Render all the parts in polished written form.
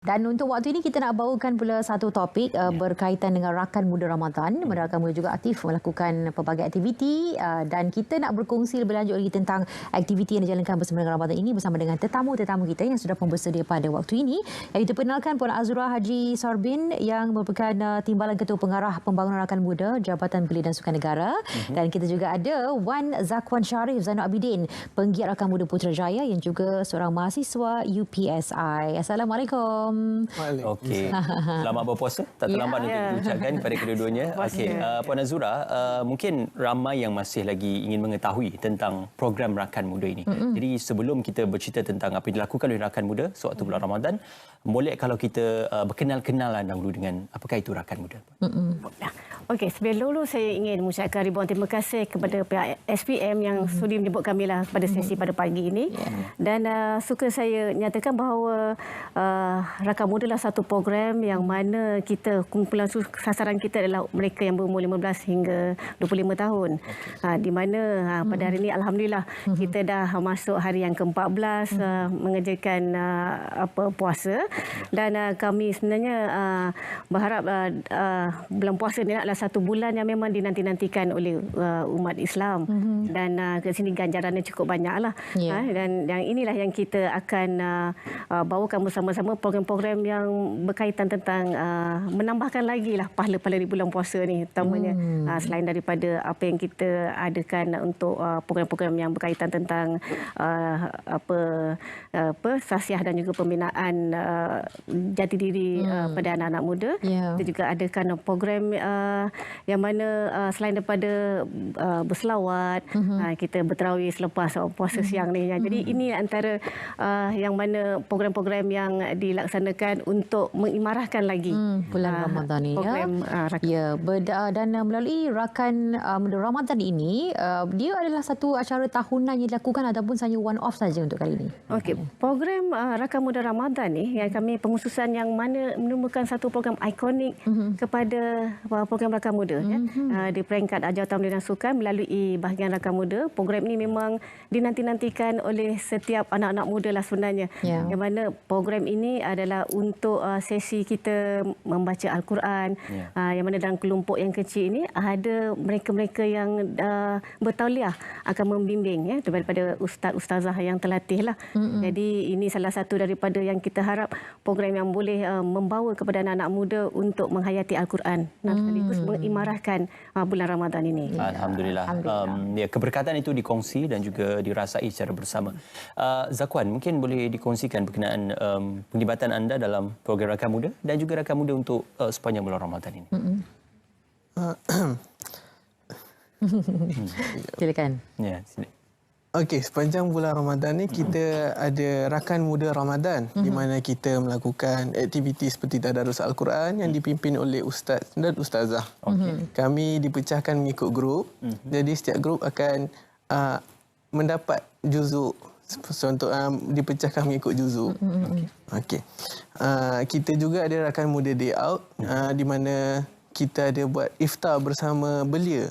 Dan untuk waktu ini kita nak bawakan pula satu topik berkaitan dengan rakan muda Ramadan. Rakan muda juga aktif melakukan pelbagai aktiviti dan kita nak berkongsi lebih lanjut lagi tentang aktiviti yang dijalankan bersama dengan Ramadan ini bersama dengan tetamu-tetamu kita yang sudah pun bersedia pada waktu ini. Yang kita perkenalkan Puan Azura Haji Sorbin yang merupakan Timbalan Ketua Pengarah Pembangunan Rakan Muda Jabatan Belia dan Sukan Negara. Dan kita juga ada Wan Zakwan Sharif Zainul Abidin, penggiat Rakan Muda Putrajaya yang juga seorang mahasiswa UPSI. Assalamualaikum. Okey. Selamat berpuasa. Tak terlambat untuk diucapkan kepada kedua-duanya. Okey, Puan Azura, mungkin ramai yang masih lagi ingin mengetahui tentang program Rakan Muda ini. Jadi sebelum kita bercerita tentang apa yang dilakukan oleh Rakan Muda sewaktu bulan Ramadan, boleh kalau kita berkenal-kenalan dahulu dengan apakah itu Rakan Muda? Okey, sebelum dulu saya ingin mengucapkan ribuan terima kasih kepada pihak SPM yang sudi menyebut kami lah pada sesi pada pagi ini. Dan suka saya nyatakan bahawa Rakan Muda adalah satu program yang mana kita kumpulan sasaran kita adalah mereka yang berumur 15 hingga 25 tahun. Di mana pada hari ini alhamdulillah kita dah masuk hari yang ke-14 mengerjakan puasa, dan kami sebenarnya berharap bulan puasa ini adalah satu bulan yang memang dinanti-nantikan oleh umat Islam, dan ke sini ganjarannya cukup banyaklah. Dan yang inilah yang kita akan bawakan bersama-sama program-program yang berkaitan tentang menambahkan lagi lah pahala-pahala di bulan puasa ni, terutamanya selain daripada apa yang kita adakan untuk program-program yang berkaitan tentang sasiah dan juga pembinaan jati diri pada anak-anak muda. Kita juga adakan program yang mana selain daripada berselawat, kita bertarawih selepas puasa siang ni. Jadi ini antara yang mana program-program yang dilaksanakan untuk mengimarahkan lagi bulan Ramadan ini. Dan melalui Rakan Muda Ramadan ini, dia adalah satu acara tahunan yang dilakukan ataupun hanya one off saja untuk kali ini. Okey, program Rakan Muda Ramadan ni yang kami pengususan yang mana menemukan satu program ikonik kepada program Rakan Muda di peringkat Jabatan Belia dan Sukan melalui bahagian Rakan Muda. Program ini memang dinanti-nantikan oleh setiap anak-anak muda lah sebenarnya. Yang mana program ini adalah untuk sesi kita membaca Al-Quran, yang mana dalam kelompok yang kecil ini ada mereka-mereka yang bertauliah akan membimbing daripada ustaz-ustazah yang terlatih lah. Jadi ini salah satu daripada yang kita harap program yang boleh membawa kepada anak-anak muda untuk menghayati Al-Quran dan sekaligus mengimarahkan bulan Ramadan ini. Alhamdulillah. Keberkatan itu dikongsi dan juga dirasai secara bersama. Zakwan, mungkin boleh dikongsikan berkenaan penglibatan anda dalam program Rakan Muda dan juga Rakan Muda untuk sepanjang bulan Ramadan ini. Silakan. Ya, sila. Okey, sepanjang bulan Ramadan ni kita ada Rakan Muda Ramadan di mana kita melakukan aktiviti seperti tadarus Al-Quran yang dipimpin oleh ustaz dan ustazah. Kami dipecahkan mengikut grup. Jadi setiap grup akan mendapat juzuk. Contoh dipecahkan mengikut juzuk. Okey. Kita juga ada Rakan Muda Day Out di mana kita ada buat iftar bersama belia.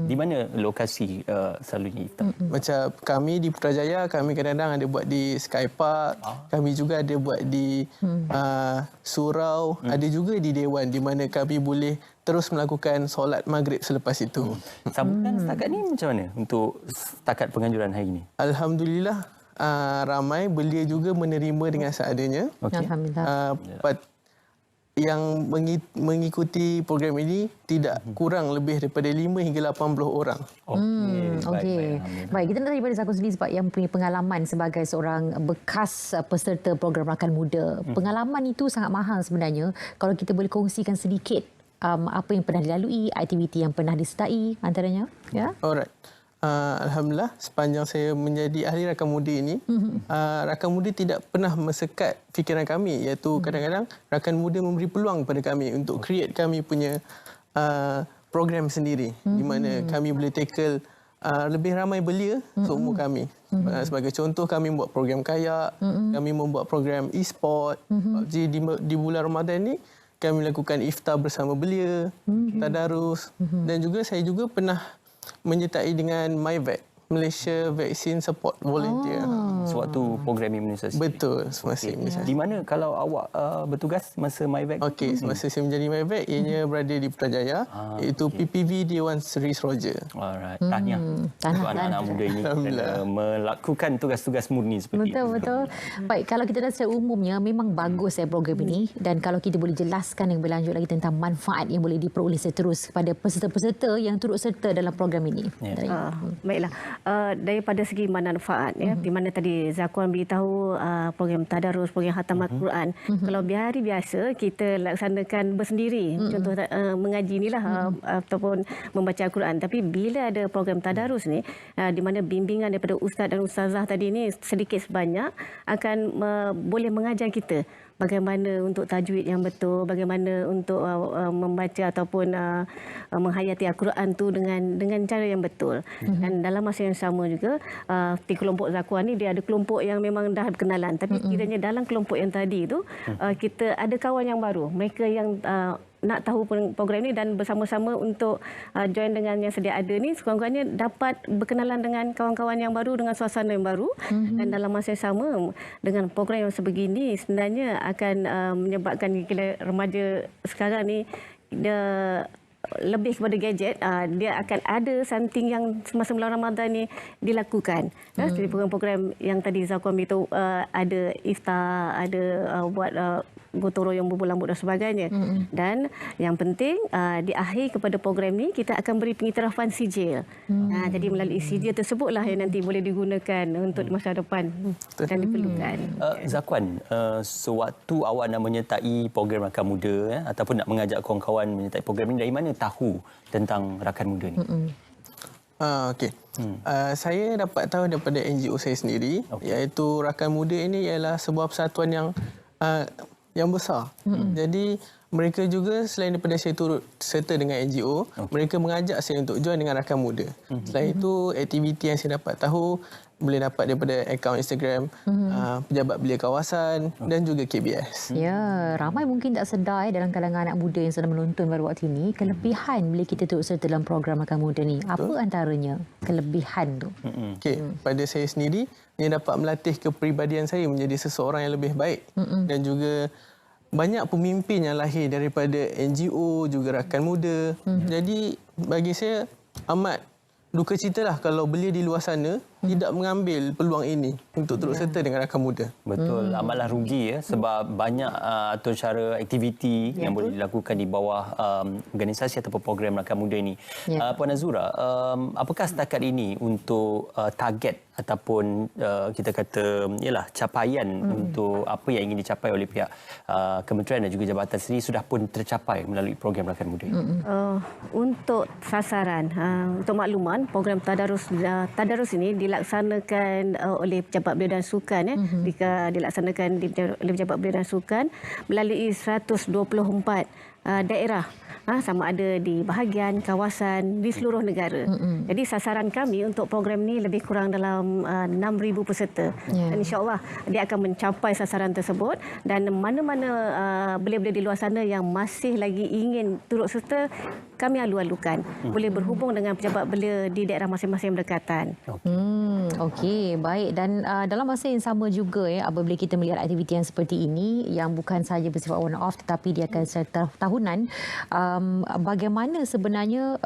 Di mana lokasi selalunya iftar? Macam kami di Putrajaya, kami kadang-kadang ada buat di Sky Park. Kami juga ada buat di Surau. Ada juga di Dewan di mana kami boleh terus melakukan solat maghrib selepas itu. Sambutan setakat ni macam mana untuk setakat penganjuran hari ini? Alhamdulillah, ramai belia juga menerima dengan seadanya. Alhamdulillah. Yang mengikuti program ini tidak kurang lebih daripada 5 hingga 80 orang. Baik, kita nak tanya pada Zakwan sendiri sebab yang punya pengalaman sebagai seorang bekas peserta program Rakan Muda. Pengalaman itu sangat mahal sebenarnya. Kalau kita boleh kongsikan sedikit apa yang pernah dilalui, aktiviti yang pernah disertai antaranya. Alright. Alhamdulillah, sepanjang saya menjadi ahli Rakan Muda ini, Rakan Muda tidak pernah mensekat fikiran kami, iaitu kadang-kadang Rakan Muda memberi peluang kepada kami untuk create kami punya program sendiri, di mana kami boleh tackle lebih ramai belia seumur kami. Sebagai contoh, kami membuat program kayak, kami membuat program e-sport. Jadi di bulan Ramadan ini, kami lakukan iftar bersama belia, tadarus, dan juga saya juga pernah menyertai dengan MyVac, Malaysia Vaccine Support Volunteer. sewaktu program imunisasi. Betul, semasa imunisasi. Di mana kalau awak bertugas masa MyVac? Okey, semasa saya menjadi MyVac, ianya berada di Putrajaya, iaitu PPV Dewan Seri Sroja. Alright, tahniah untuk anak-anak muda ini kerana melakukan tugas-tugas murni seperti itu. Betul. Baik, kalau kita dah secara umumnya memang bagus program ini, dan kalau kita boleh jelaskan yang berlanjut lagi tentang manfaat yang boleh diperoleh seterus kepada peserta-peserta yang turut serta dalam program ini. Baiklah, daripada segi manfaat di mana tadi Zakwan beritahu program tadarus, program khatam Al-Quran. Kalau hari biasa kita laksanakan bersendiri, contoh mengaji inilah ataupun membaca Al-Quran, tapi bila ada program tadarus ni di mana bimbingan daripada ustaz dan ustazah tadi ni sedikit sebanyak akan boleh mengajar kita bagaimana untuk tajwid yang betul, bagaimana untuk membaca ataupun menghayati Al-Quran tu dengan cara yang betul. Dan dalam masa yang sama juga di kelompok Zakwan ni dia ada kelompok yang memang dah berkenalan, tapi kiranya dalam kelompok yang tadi tu kita ada kawan yang baru, mereka yang nak tahu program ini dan bersama-sama untuk join dengan yang sedia ada ni, sekurang-kurangnya dapat berkenalan dengan kawan-kawan yang baru dengan suasana yang baru. Dan dalam masa yang sama dengan program yang sebegini sebenarnya akan menyebabkan remaja sekarang ni dia lebih kepada gadget, dia akan ada something yang semasa bulan Ramadan ni dilakukan. Seperti program-program yang tadi Zakwan beritahu, ada iftar, ada buat gotong royong bubur lambut dan sebagainya. Dan yang penting di akhir kepada program ni kita akan beri pengiktirafan sijil. Jadi melalui sijil tersebutlah yang nanti boleh digunakan untuk masa depan dan diperlukan. Zakwan, sewaktu awak nak menyertai program Rakan Muda ataupun nak mengajak kawan-kawan menyertai program ini, dari mana tahu tentang Rakan Muda ni? Okey. Saya dapat tahu daripada NGO saya sendiri, iaitu Rakan Muda ini ialah sebuah persatuan yang besar. Jadi mereka juga selain daripada saya turut serta dengan NGO, mereka mengajak saya untuk join dengan Rakan Muda. Selain itu, aktiviti yang saya dapat tahu boleh dapat daripada akaun Instagram Pejabat Belia Kawasan dan juga KBS. Ya, ramai mungkin tak sedar dalam kalangan anak muda yang sedang menonton pada waktu ini kelebihan bila kita turut serta dalam program Rakan Muda ni. Apa antaranya kelebihan tu? Okey, pada saya sendiri ia dapat melatih kepribadian saya menjadi seseorang yang lebih baik dan juga banyak pemimpin yang lahir daripada NGO juga Rakan Muda. Jadi bagi saya amat duka citalah kalau belia di luar sana tidak mengambil peluang ini untuk turut serta dengan Rakan Muda. Betul, amatlah rugi sebab banyak atur cara aktiviti yang boleh dilakukan di bawah organisasi ataupun program Rakan Muda ini. Puan Azura, apakah setakat ini untuk target ataupun kita kata capaian untuk apa yang ingin dicapai oleh pihak kementerian dan juga jabatan sendiri sudah pun tercapai melalui program Rakan Muda ini? Untuk sasaran, untuk makluman, program tadarus ini dilaksanakan oleh Pejabat Belia dan Sukan dilaksanakan oleh Pejabat Belia dan Sukan melalui 124 daerah, sama ada di bahagian kawasan di seluruh negara. Jadi sasaran kami untuk program ini lebih kurang dalam 6,000 peserta. Dan insya-Allah dia akan mencapai sasaran tersebut, dan mana-mana belia-belia di luar sana yang masih lagi ingin turut serta, kami alu-alukan boleh berhubung dengan pejabat belia di daerah masing-masing berdekatan. Okey, baik. Dan dalam masa yang sama juga apabila kita melihat aktiviti yang seperti ini yang bukan sahaja bersifat one off tetapi dia akan secara tahunan, bagaimana sebenarnya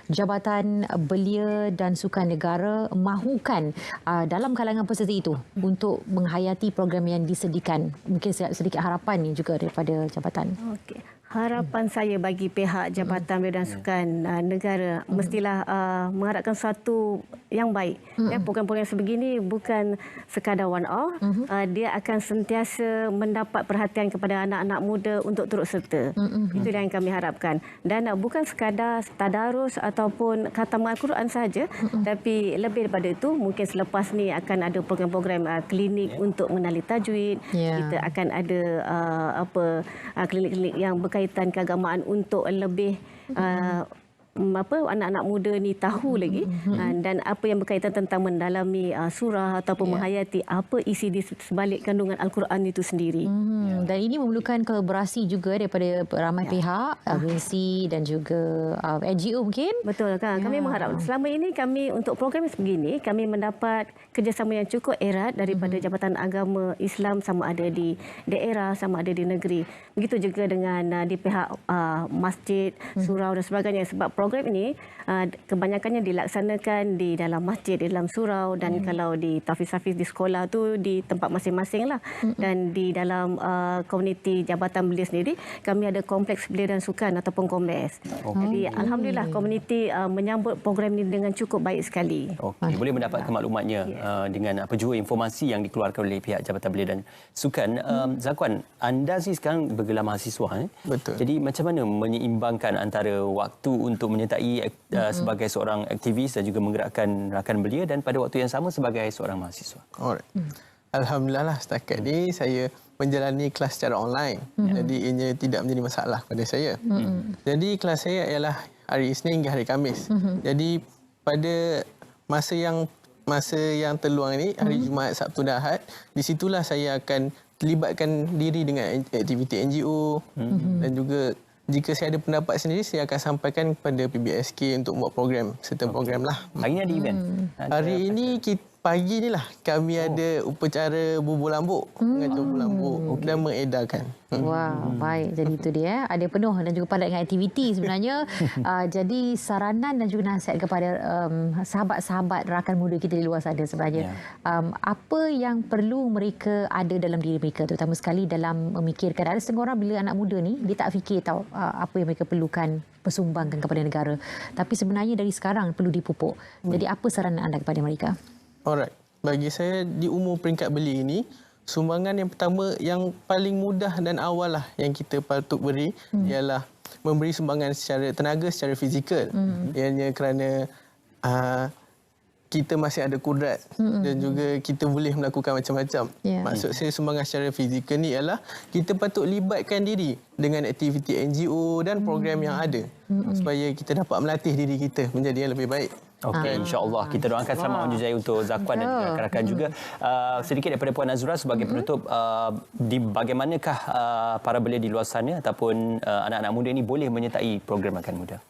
Jabatan Belia dan Sukan Negara mahukan dalam kalangan peserta itu untuk menghayati program yang disediakan? Mungkin sedikit harapan ni juga daripada jabatan. Okey. Harapan saya bagi pihak Jabatan Belia dan Sukan Negara mestilah mengharapkan sesuatu yang baik. Program-program sebegini bukan sekadar one off, dia akan sentiasa mendapat perhatian kepada anak-anak muda untuk turut serta. Itu yang kami harapkan. Dan bukan sekadar tadarus ataupun khatam Al-Quran saja, tapi lebih daripada itu mungkin selepas ni akan ada program-program klinik untuk mengenali tajwid. Kita akan ada klinik-klinik yang berkaitan keagamaan untuk lebih anak-anak muda ni tahu lagi dan apa yang berkaitan tentang mendalami surah ataupun menghayati apa isi di sebalik kandungan Al-Quran itu sendiri. Dan ini memerlukan kolaborasi juga daripada ramai pihak, agensi dan juga NGO mungkin. Betul kan? Kami mengharap selama ini kami untuk program begini kami mendapat kerjasama yang cukup erat daripada Jabatan Agama Islam sama ada di daerah sama ada di negeri. Begitu juga dengan di pihak masjid, surau dan sebagainya sebab program ini kebanyakannya dilaksanakan di dalam masjid, di dalam surau dan kalau di tahfiz-tahfiz di sekolah tu di tempat masing-masing lah. Dan di dalam komuniti Jabatan Belia sendiri kami ada kompleks belia dan sukan ataupun KOMBES. Jadi alhamdulillah komuniti menyambut program ini dengan cukup baik sekali. Okey, boleh mendapatkan maklumatnya dengan apa jua informasi yang dikeluarkan oleh pihak Jabatan Belia dan Sukan. Zakwan, anda sih sekarang bergelar mahasiswa. Betul. Jadi macam mana menyeimbangkan antara waktu untuk menyertai sebagai seorang aktivis dan juga menggerakkan rakan belia dan pada waktu yang sama sebagai seorang mahasiswa? Alright. Alhamdulillah lah setakat ni saya menjalani kelas secara online. Jadi ianya tidak menjadi masalah pada saya. Jadi kelas saya ialah hari Isnin hingga hari Khamis. Jadi pada masa yang terluang ini, hari Jumaat, Sabtu dan Ahad, di situlah saya akan libatkan diri dengan aktiviti NGO dan juga jika saya ada pendapat sendiri, saya akan sampaikan kepada PBSK untuk buat program, serta program lah. Hari ini ada event? Hari ini pagi ni lah kami ada upacara bubur lambuk, mengatur bubur lambuk dan mengedarkan. Wow, baik. Jadi itu dia. Ada penuh dan juga padat dengan aktiviti sebenarnya. Jadi saranan dan juga nasihat kepada sahabat-sahabat rakan muda kita di luar sana sebenarnya. Apa yang perlu mereka ada dalam diri mereka, terutama sekali dalam memikirkan. Ada setengah orang bila anak muda ni, dia tak fikir tahu apa yang mereka perlukan persumbangkan kepada negara. Tapi sebenarnya dari sekarang perlu dipupuk. Jadi apa saranan anda kepada mereka? Alright. Bagi saya di umur peringkat belia ini, sumbangan yang pertama yang paling mudah dan awal lah yang kita patut beri ialah memberi sumbangan secara tenaga, secara fizikal. Ianya kerana kita masih ada kudrat dan juga kita boleh melakukan macam-macam. Maksud saya sumbangan secara fizikal ni ialah kita patut libatkan diri dengan aktiviti NGO dan program yang ada supaya kita dapat melatih diri kita menjadi yang lebih baik. Okey, insya-Allah kita doakan selamat maju jaya untuk Zakwan dan juga rakan-rakan juga. Sedikit daripada Puan Azura sebagai penutup, di bagaimanakah para belia di luar sana ataupun anak-anak muda ini boleh menyertai program Rakan Muda?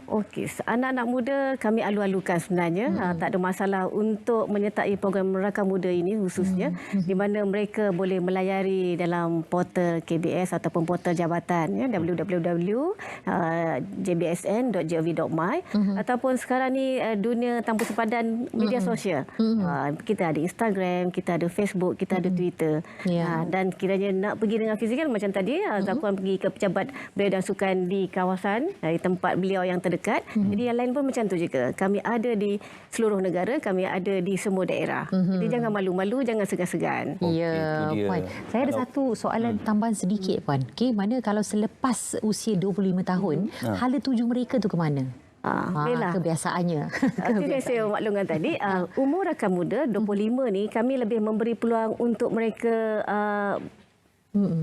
Okey, anak-anak muda kami alu-alukan sebenarnya. Tak ada masalah untuk menyertai program Rakan Muda ini khususnya di mana mereka boleh melayari dalam portal KBS ataupun portal jabatan www.jbsn.gov.my ataupun sekarang ni dunia tanpa sepadan media sosial. Kita ada Instagram, kita ada Facebook, kita ada Twitter. Dan kiranya nak pergi dengan fizikal macam tadi Zakwan pergi ke Pejabat Belia dan Sukan di kawasan di tempat beliau yang terdekat. Jadi yang lain pun macam tu juga. Kami ada di seluruh negara, kami ada di semua daerah. Jadi jangan malu-malu, jangan segan-segan. Ya, Puan. Saya ada satu soalan tambahan sedikit, Puan. Okey, mana kalau selepas usia 25 tahun, hala tuju mereka tu ke mana? Kebiasaannya. Itu yang saya maklumkan tadi. Umur rakan muda 25 ni kami lebih memberi peluang untuk mereka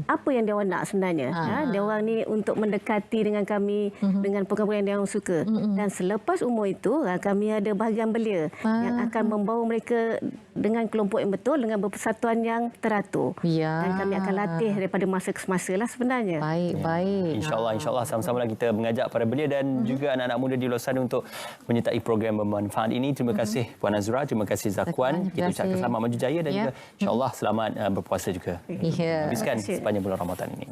apa yang dia orang nak sebenarnya. Dia orang ni untuk mendekati dengan kami dengan program-program yang dia orang suka. Dan selepas umur itu kami ada bahagian belia yang akan membawa mereka dengan kelompok yang betul, dengan berpersatuan yang teratur. Dan kami akan latih daripada masa ke masa lah sebenarnya. Baik. InsyaAllah sama-sama lah kita mengajak para belia dan juga anak-anak muda di luar sana untuk menyertai program bermanfaat ini. Terima kasih Puan Azura, terima kasih Zakwan. Kita ucapkan selamat maju jaya dan juga insyaAllah selamat berpuasa juga. Habiskan sepanjang bulan Ramadan ini.